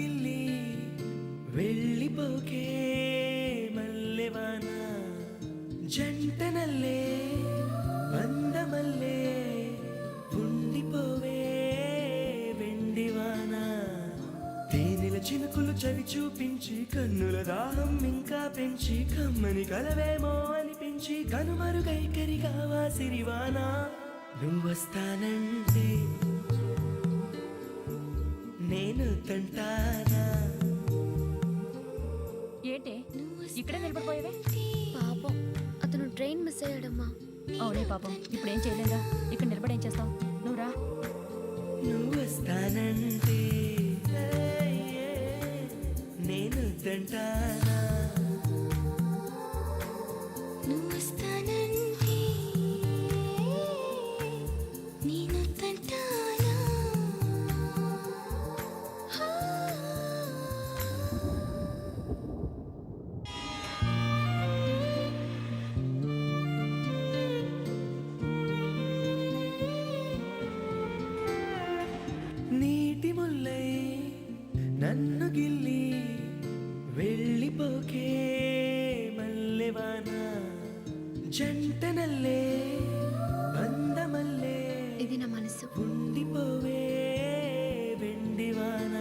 గిల్లి వెళ్ళిపోకే మల్లెవాన జంటనల్లే బందమల్లే ఉండిపోవే వెండివాన తేనెల చినుకులు చవి చూపించి కన్నుల దాహం ఇంకా పెంచి కమ్మని కలవేమో అనిపించి కనుమరుగైకరిగావా సిరివాన నువ్వొస్తానంటే నేను తంటానా. ఏంటే ఇక్కడే నిలబడిపోయావే? పాపం అతను ట్రైన్ మిస్ అయ్యాడమ్మా. అవునే పాపం, ఇప్పుడు ఏం చేయలేదా? ఇక్కడ నిలబడి ఏం చేస్తావు? నువ్వు రా. నువ్వొస్తానంటే నేను తంటానా. నీటి ముల్లై నన్ను గిల్లి వెళ్ళిపోకే మల్లెవాన జంటనల్లే బందమల్లే ఇది నా మనసు. ఉండిపోవే వెండివాన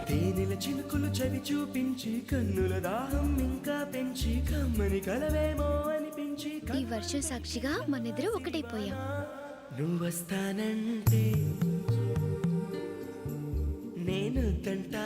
తేనెల చినుకులు చవి చూపించి కన్నుల దాహం ఇంకా పెంచి కమ్మని కలవేమో అనిపించి ఈ వర్షం సాక్షిగా మనిద్దరు ఒకటైపోయాం. నువ్వొస్తానంటే నేను తంటా